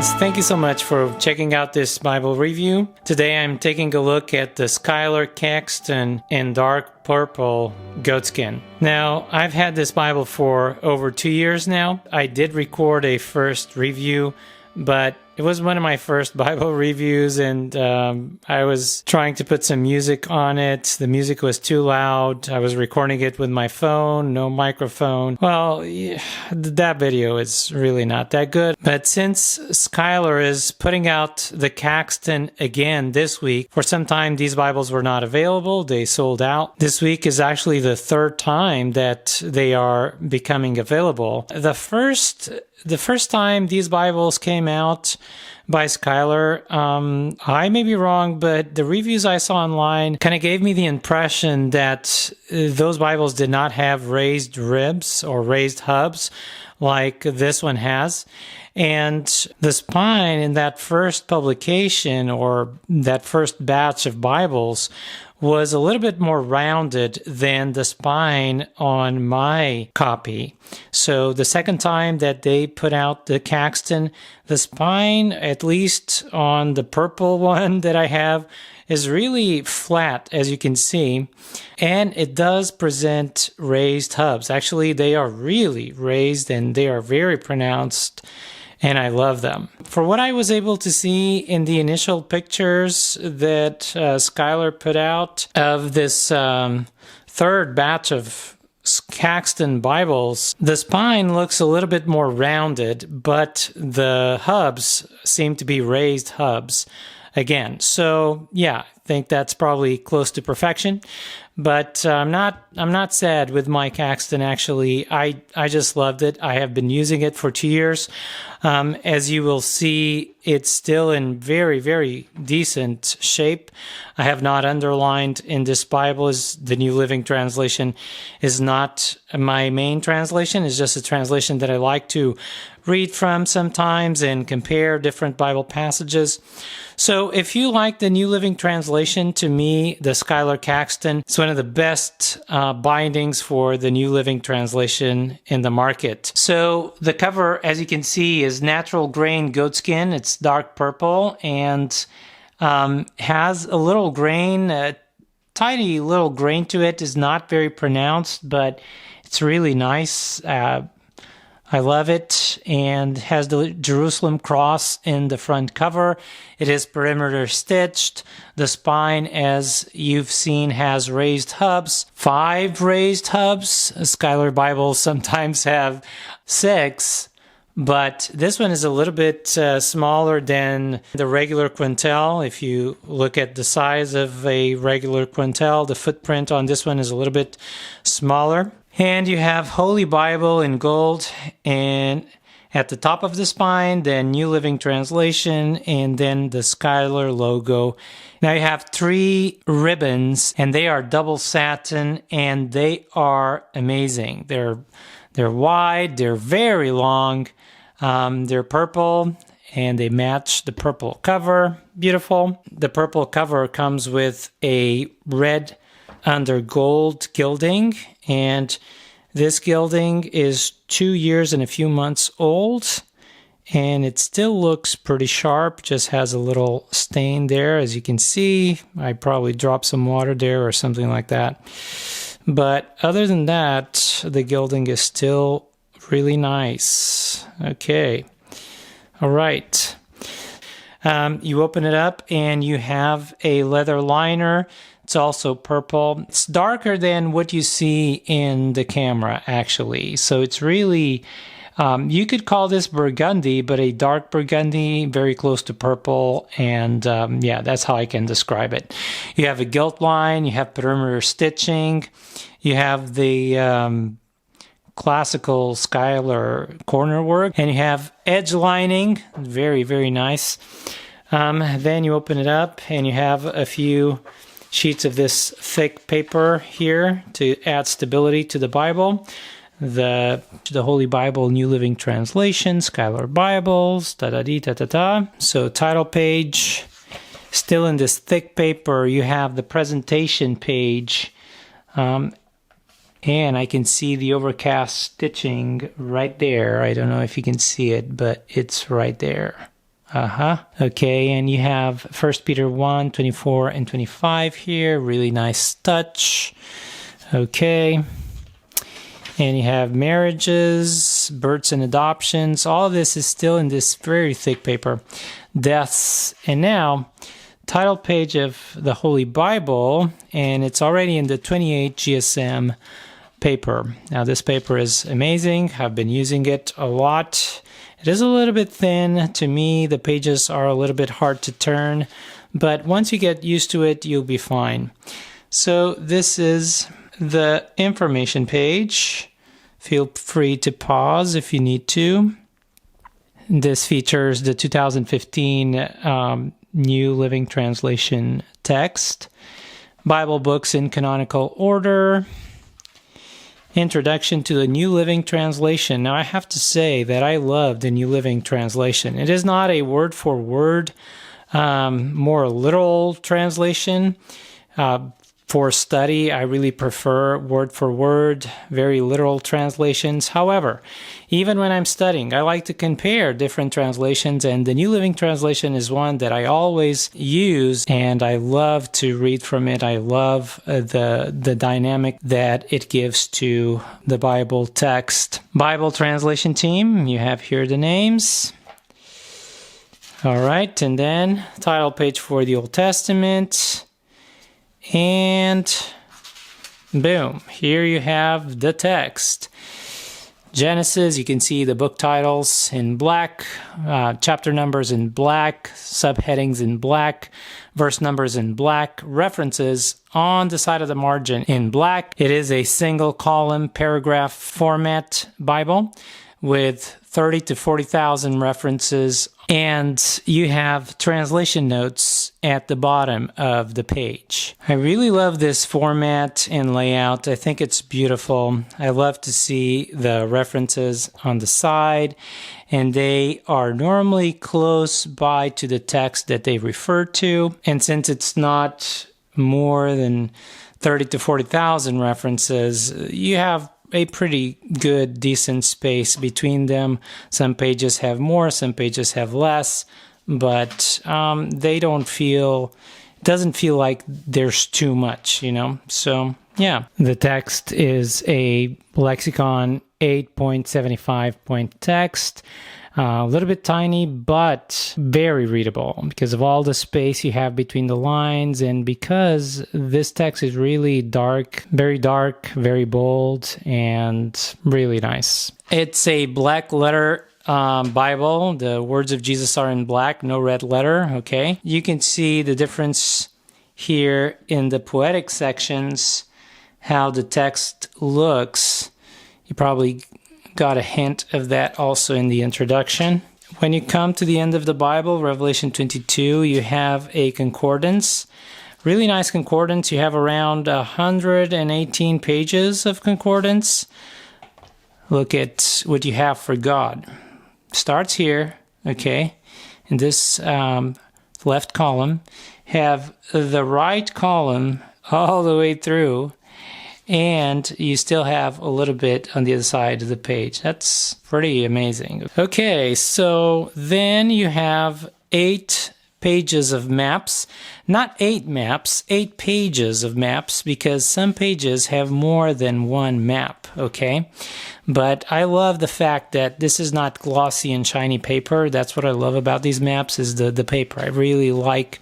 friends, thank you so much for checking out this Bible review. Today I'm taking a look at the Schuyler Caxton in dark purple goatskin. Now, I've had this Bible for over 2 years now. I did record a first review, but it was one of my first Bible reviews, and I was trying to put some music on it. The music was too loud. I was recording it with my phone, no microphone. Well, that video is really not that good. But since Schuyler is putting out the Caxton again this week, for some time these Bibles were not available. They sold out. This week is actually the third time that they are becoming available. The first time these Bibles came out by Schuyler, I may be wrong, but the reviews I saw online kind of gave me the impression that those Bibles did not have raised ribs or raised hubs like this one has. And the spine in that first publication or that first batch of Bibles was a little bit more rounded than the spine on my copy. So the second time that they put out the Caxton, the spine, at least on the purple one that I have, is really flat, as you can see, and it does present raised hubs. Actually, they are really raised and they are very pronounced, and I love them. For what I was able to see in the initial pictures that Schuyler put out of this third batch of Caxton Bibles, the spine looks a little bit more rounded, but the hubs seem to be raised hubs again. So yeah, I think that's probably close to perfection. But I'm not sad with my Caxton, actually. I just loved it. I have been using it for 2 years. As you will see, it's still in very, very decent shape. I have not underlined in this Bible. Is the New Living Translation is not my main translation. It's just a translation that I like to read from sometimes and compare different Bible passages. So if you like the New Living Translation, to me, the Schuyler Caxton, it's one of the best bindings for the New Living Translation in the market. So the cover, as you can see, is natural grain goatskin. It's dark purple and has a little grain, a tiny little grain to it. Is not very pronounced, but it's really nice. I love it, and has the Jerusalem cross in the front cover. It is perimeter stitched. The spine, as you've seen, has raised hubs, 5 raised hubs. Schuyler Bibles sometimes have 6, but this one is a little bit smaller than the regular quintel. If you look at the size of a regular quintel, the footprint on this one is a little bit smaller. And you have Holy Bible in gold, and at the top of the spine, then New Living Translation, and then the Schuyler logo. Now you have 3 ribbons, and they are double satin, and they are amazing. They're wide, they're very long, they're purple, and they match the purple cover. Beautiful. The purple cover comes with a red under gold gilding, and this gilding is 2 years and a few months old, and it still looks pretty sharp. Just has a little stain there, as you can see. I probably dropped some water there or something like that, but other than that, the gilding is still really nice. Okay, all right. You open it up and you have a leather liner. It's also purple. It's darker than what you see in the camera, actually. So it's really, you could call this burgundy, but a dark burgundy, very close to purple. And yeah, that's how I can describe it. You have a gilt line, you have perimeter stitching, you have the classical Schuyler corner work, and you have edge lining, very, very nice. Then you open it up and you have a few sheets of this thick paper here to add stability to the Bible. The Holy Bible, New Living Translation, Schuyler Bibles, da-da-dee-da-da-da. So title page, still in this thick paper, you have the presentation page. And I can see the overcast stitching right there. I don't know if you can see it, but it's right there. Okay, and you have 1 Peter 1, 24 and 25 here. Really nice touch. Okay. And you have marriages, births and adoptions. All of this is still in this very thick paper. Deaths. And now, title page of the Holy Bible, and it's already in the 28 GSM paper. Now, this paper is amazing. I've been using it a lot. It is a little bit thin. To me, the pages are a little bit hard to turn, but once you get used to it, you'll be fine. So this is the information page. Feel free to pause if you need to. This features the 2015 New Living Translation text, Bible books in canonical order, Introduction to the New Living Translation. Now, I have to say that I love the New Living Translation. It is not a word-for-word, more literal translation. For study, I really prefer word-for-word, very literal translations. However, even when I'm studying, I like to compare different translations, and the New Living Translation is one that I always use, and I love to read from it. I love the dynamic that it gives to the Bible text. Bible translation team, you have here the names. All right, and then title page for the Old Testament. And boom, here you have the text. Genesis, you can see the book titles in black, chapter numbers in black, subheadings in black, verse numbers in black, references on the side of the margin in black. It is a single column paragraph format Bible with 30 to 40,000 references, and you have translation notes at the bottom of the page. I really love this format and layout. I think it's beautiful. I love to see the references on the side, and they are normally close by to the text that they refer to. And since it's not more than 30 to 40,000 references, you have a pretty good, decent space between them. Some pages have more, some pages have less, but it doesn't feel like there's too much, you know? So, yeah. The text is a lexicon 8.75 point text. A little bit tiny, but very readable because of all the space you have between the lines, and because this text is really dark, very bold, and really nice. It's a black letter Bible. The words of Jesus are in black, no red letter, okay? You can see the difference here in the poetic sections, how the text looks. You probably got a hint of that also in the introduction. When you come to the end of the Bible, Revelation 22, you have a concordance. Really nice concordance. You have around 118 pages of concordance. Look at what you have for God. Starts here, okay? In this left column, have the right column all the way through, and you still have a little bit on the other side of the page. That's pretty amazing. Okay, so then you have 8 pages of maps. Not 8 maps, 8 pages of maps, because some pages have more than one map, okay? But I love the fact that this is not glossy and shiny paper. That's what I love about these maps, is the paper. I really like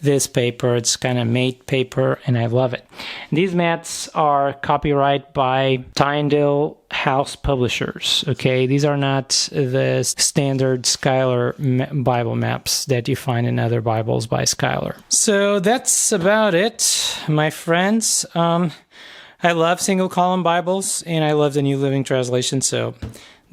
this paper. It's kind of matte paper, and I love it. These maps are copyright by Tyndale House Publishers, okay? These are not the standard Schuyler Bible maps that you find in other Bibles by Schuyler. So that's about it, my friends. I love single column Bibles, and I love the New Living Translation, so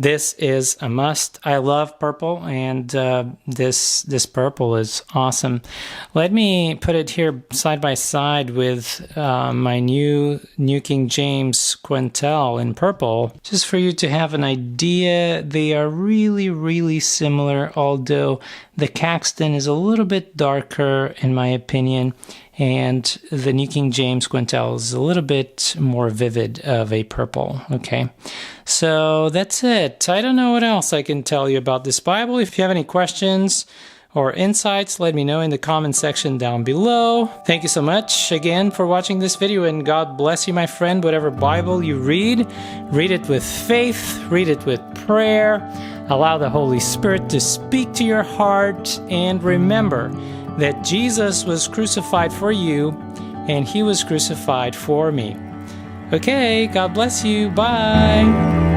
this is a must. I love purple, and this purple is awesome. Let me put it here side by side with my New King James Quintel in purple, just for you to have an idea. They are really, really similar, although the Caxton is a little bit darker, in my opinion, and the New King James Quintel is a little bit more vivid of a purple, okay? So that's it. I don't know what else I can tell you about this Bible. If you have any questions or insights, let me know in the comment section down below. Thank you so much again for watching this video, and God bless you, my friend. Whatever Bible you read it with faith, read it with prayer. Allow the Holy Spirit to speak to your heart, and remember that Jesus was crucified for you, and He was crucified for me. Okay, God bless you. Bye.